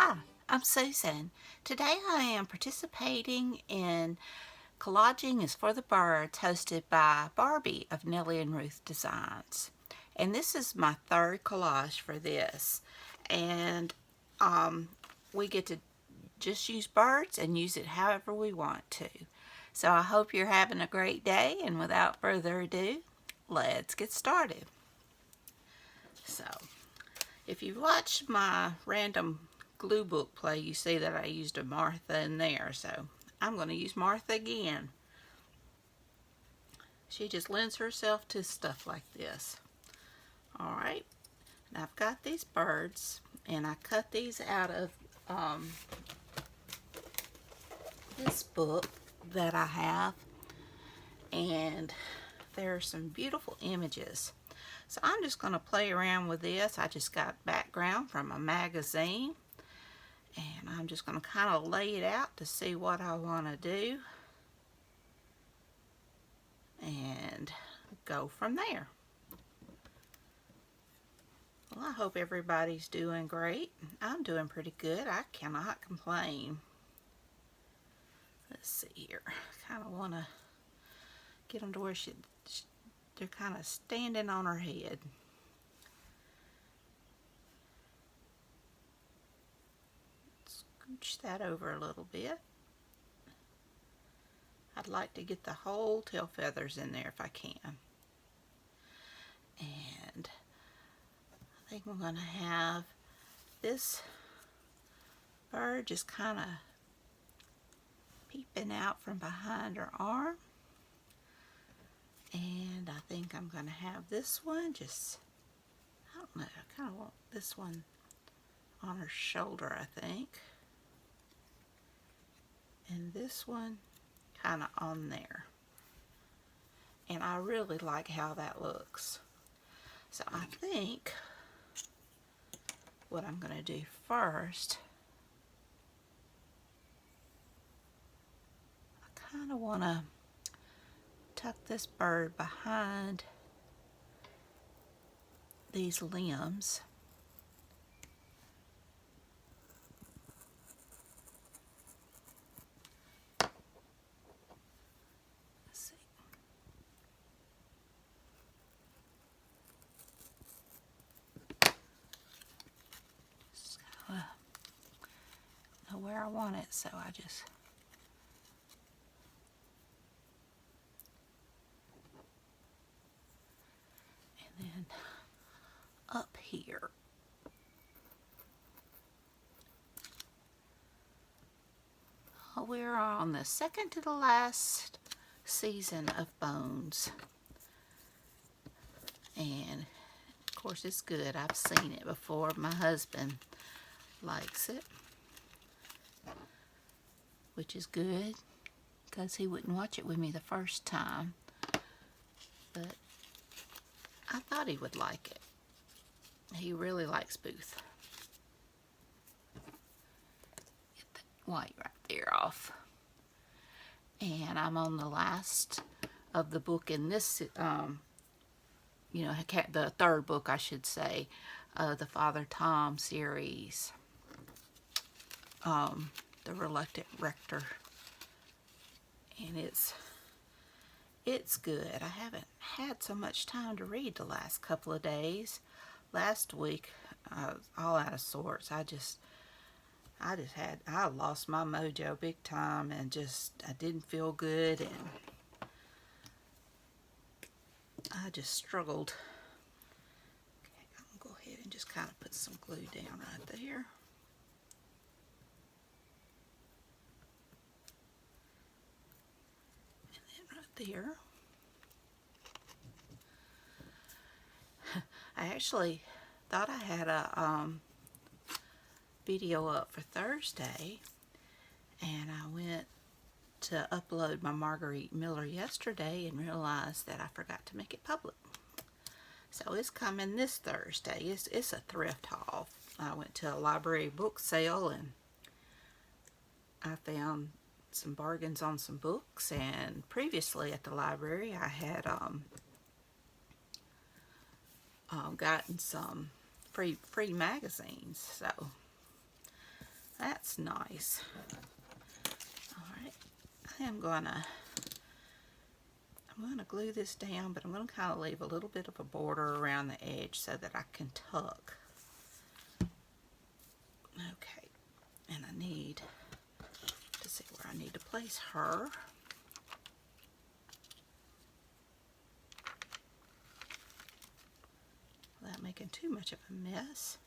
Hi, I'm Susan. Today I am participating in Collaging is for the Birds, hosted by Barbie of Nellie and Ruth Designs. And this is my third collage for this. And we get to just use birds and use it however we want to. So I hope you're having a great day, and without further ado, let's get started. So, if you watch my random glue book play, you see that I used a Martha in there, so I'm going to use Martha again. She just lends herself to stuff like this. Alright, and I've got these birds, and I cut these out of this book that I have, and there are some beautiful images. So I'm just going to play around with this. I just got background from a magazine, and I'm just going to kind of lay it out to see what I want to do and go from there. Well, I hope everybody's doing great. I'm doing pretty good. I cannot complain. Let's see here. I kind of want to get them to where they're kind of standing on her head. Scooch that over a little bit. I'd like to get the whole tail feathers in there if I can. And I think I'm going to have this bird just kind of peeping out from behind her arm. And I think I'm going to have this one just, I don't know, I kind of want this one on her shoulder, I think. And this one kind of on there. And I really like how that looks. So I think what I'm going to do first, I kind of want to tuck this bird behind these limbs. Let's see. Just gotta know where I want it, so I just and then up here. We're on the second to the last season of Bones, and of course it's good. I've seen it before. My husband likes it, which is good because he wouldn't watch it with me the first time, but I thought he would like it. He really likes Booth. Get that white right there off. And I'm on the last of the book in this, you know, the third book, I should say, the Father Tom series, The Reluctant Rector. And it's good. I haven't had so much time to read the last couple of days. Last week, I was all out of sorts. I lost my mojo big time, and I didn't feel good, and I just struggled. Okay, I'm gonna go ahead and just kind of put some glue down right there. And then right there. I actually thought I had a video up for Thursday, and I went to upload my Marguerite Miller yesterday and realized that I forgot to make it public. So it's coming this Thursday. It's a thrift haul. I went to a library book sale, and I found some bargains on some books, and previously at the library I had gotten some free magazines, so That's nice. Alright, I'm gonna glue this down, but I'm gonna kind of leave a little bit of a border around the edge so that I can tuck. Okay, and I need to see where I need to place her. Without making too much of a mess.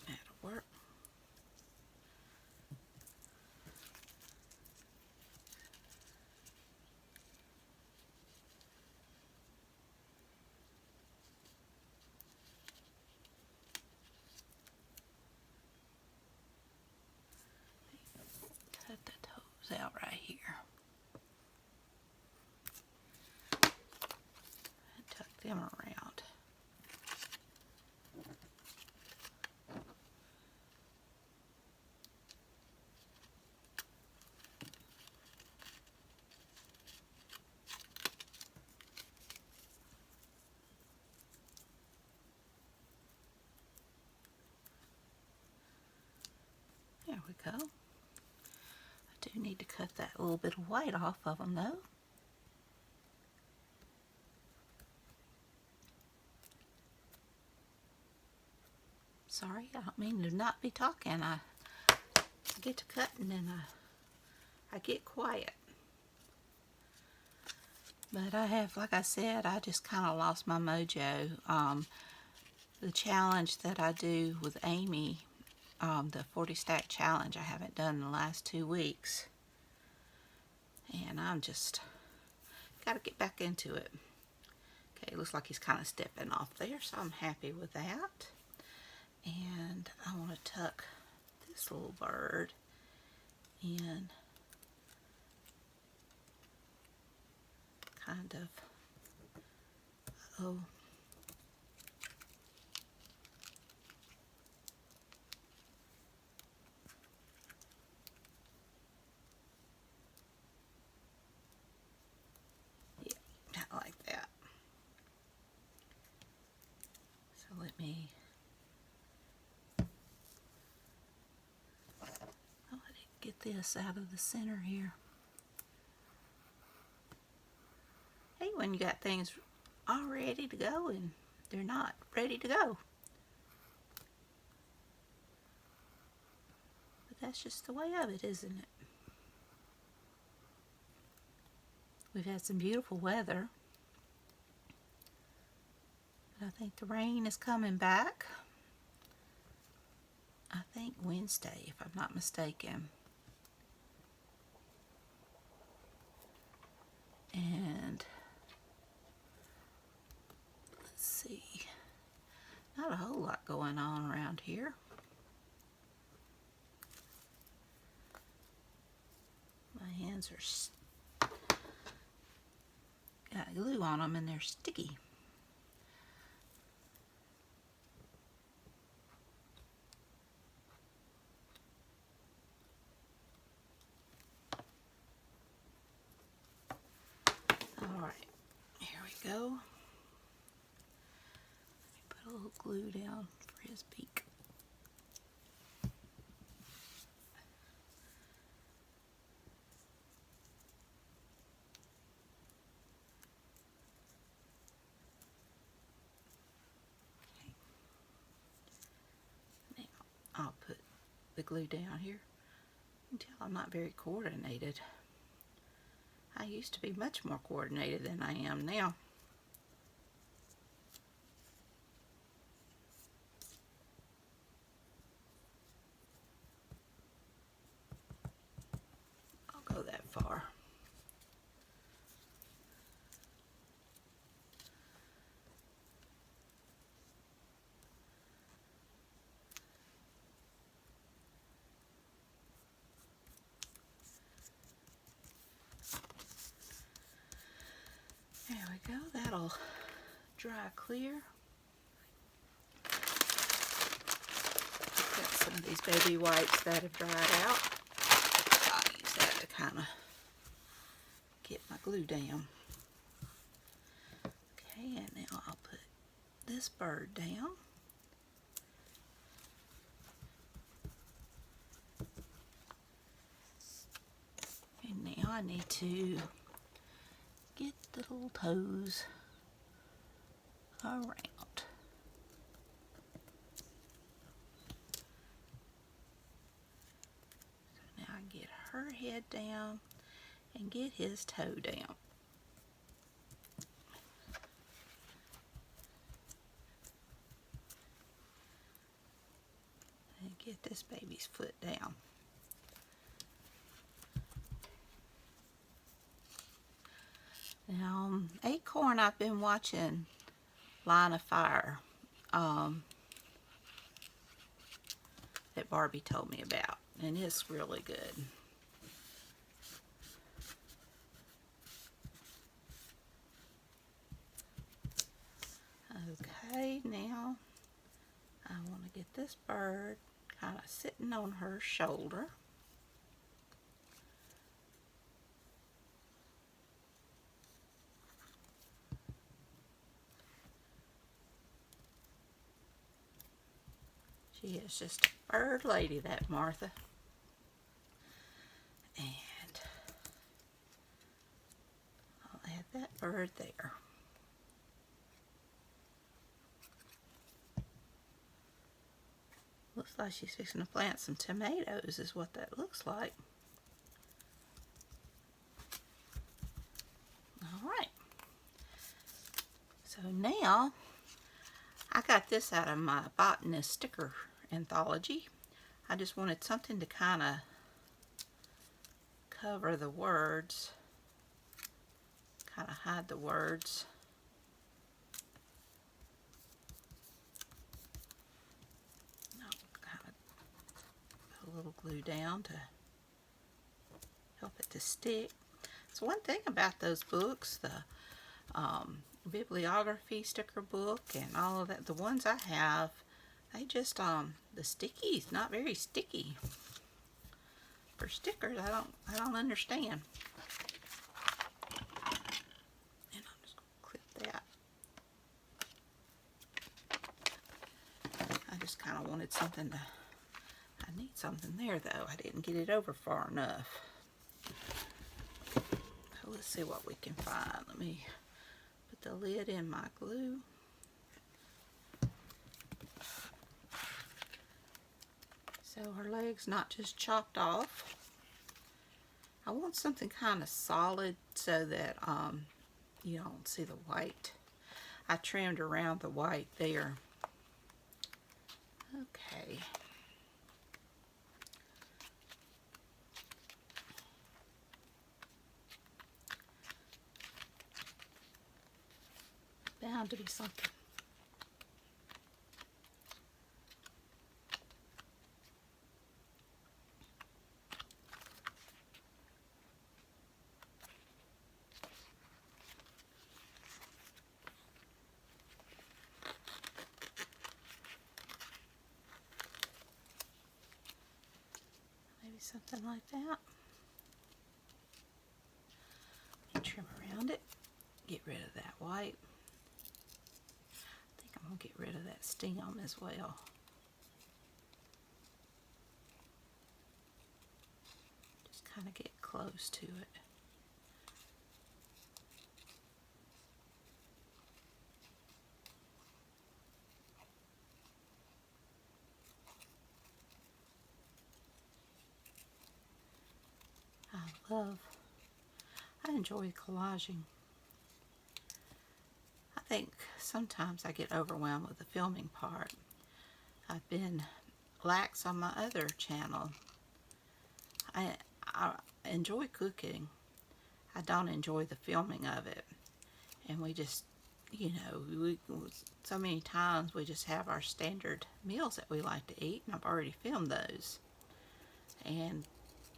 That'll work. Cut the toes out right here. And tuck them around. There we go. I do need to cut that little bit of white off of them though. Sorry, I don't mean to not be talking. I get to cutting and I get quiet. But I have, like I said, I just kind of lost my mojo. The challenge that I do with Amy, the 40 stack challenge, I haven't done in the last 2 weeks. And I'm just got to get back into it. Okay, looks like he's kind of stepping off there, so I'm happy with that. And I want to tuck this little bird in kind of, oh, yeah, not like that. So let me, get this out of the center here. Hey, when you got things all ready to go and they're not ready to go. But that's just the way of it, isn't it? We've had some beautiful weather. But I think the rain is coming back. I think Wednesday, if I'm not mistaken. And let's see, not a whole lot going on around here. My hands are got glue on them and they're sticky. Go. Let me put a little glue down for his beak. Okay. Now I'll put the glue down here. You can tell I'm not very coordinated. I used to be much more coordinated than I am now. That far. There we go. That'll dry clear. Got some of these baby wipes that have dried out. I'll use that to kind of get my glue down. And now I'll put this bird down. And now I need to get the little toes around. So now I get her head down and get his toe down. And get this baby's foot down. Now, Acorn, I've been watching Line of Fire that Barbie told me about, and it's really good. Okay, now I want to get this bird kind of sitting on her shoulder. She is just a bird lady, that Martha. And I'll add that bird there. Looks like she's fixing to plant some tomatoes, is what that looks like. Alright. So now, I got this out of my botanist sticker anthology. I just wanted something to kind of cover the words, kind of hide the words. A little glue down to help it to stick. So one thing about those books, the bibliography sticker book and all of that, the ones I have, they just the sticky's not very sticky. For stickers, I don't understand. And I'm just gonna clip that. I just kind of wanted something to. I need something there though. I didn't get it over far enough. So let's see what we can find. Let me put the lid in my glue. So her leg's not just chopped off. I want something kind of solid so that you don't see the white. I trimmed around the white there. Okay. Bound to be something. Maybe something like that. And trim around it. Get rid of that white. I'm going to get rid of that stem as well. Just kind of get close to it. I enjoy collaging. I think sometimes I get overwhelmed with the filming part. I've been lax on my other channel. I enjoy cooking. I don't enjoy the filming of it. And we just, you know, so many times we just have our standard meals that we like to eat, and I've already filmed those. And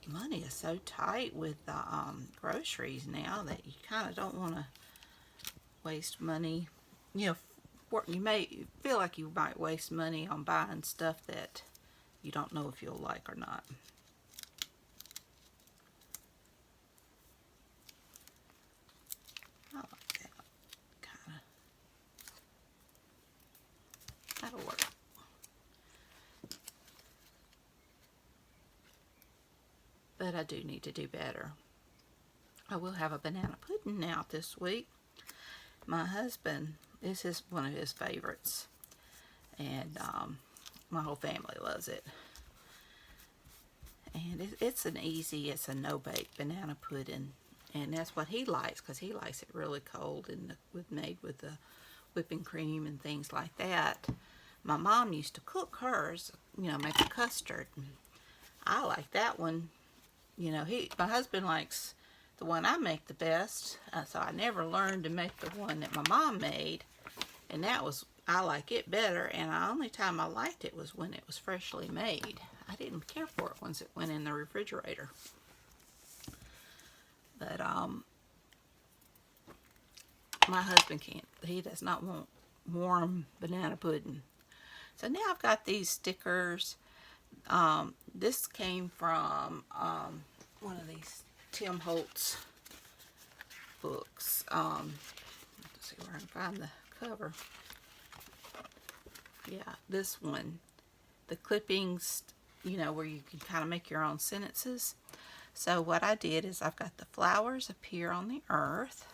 money is so tight with the groceries now that you kind of don't want to waste money. You know, you may feel like you might waste money on buying stuff that you don't know if you'll like or not. I like that. Kind of but I do need to do better. I will have a banana pudding out this week. My husband, this is one of his favorites, and my whole family loves it. And it's a no-bake banana pudding, and that's what he likes, because he likes it really cold and made with the whipping cream and things like that. My mom used to cook hers, make a custard. I like that one. My husband likes the one I make the best, so I never learned to make the one that my mom made, and I like it better, and the only time I liked it was when it was freshly made. I didn't care for it once it went in the refrigerator. But my husband he does not want warm banana pudding. So now I've got these stickers. This came from one of these Tim Holtz books. Let's see where I can find the cover. Yeah, this one. The clippings, where you can kind of make your own sentences. So what I did is I've got the flowers appear on the earth.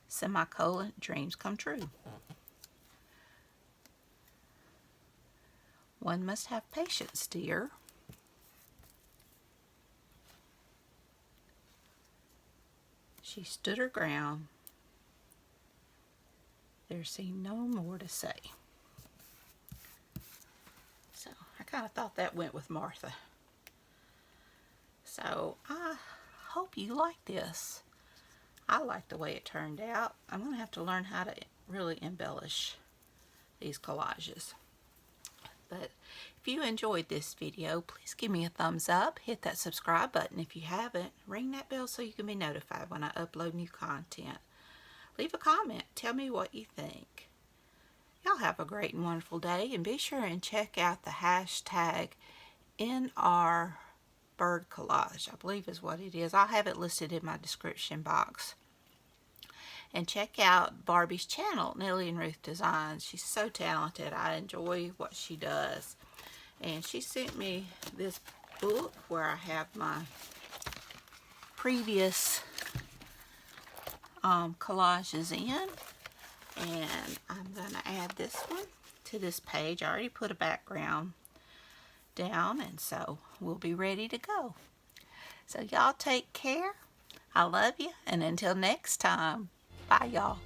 Semicolon, dreams come true. One must have patience, dear. She stood her ground. There seemed no more to say. So I kind of thought that went with Martha. So I hope you like this. I like the way it turned out. I'm going to have to learn how to really embellish these collages. But if you enjoyed this video, please give me a thumbs up. Hit that subscribe button if you haven't. Ring that bell so you can be notified when I upload new content. Leave a comment. Tell me what you think. Y'all have a great and wonderful day. And be sure and check out the hashtag Nrbirdcollage, I believe is what it is. I'll have it listed in my description box. And check out Barbie's channel, Nellie and Ruth Designs. She's so talented. I enjoy what she does. And she sent me this book where I have my previous collages in. And I'm going to add this one to this page. I already put a background down, and so we'll be ready to go. So y'all take care. I love you, and until next time, bye y'all.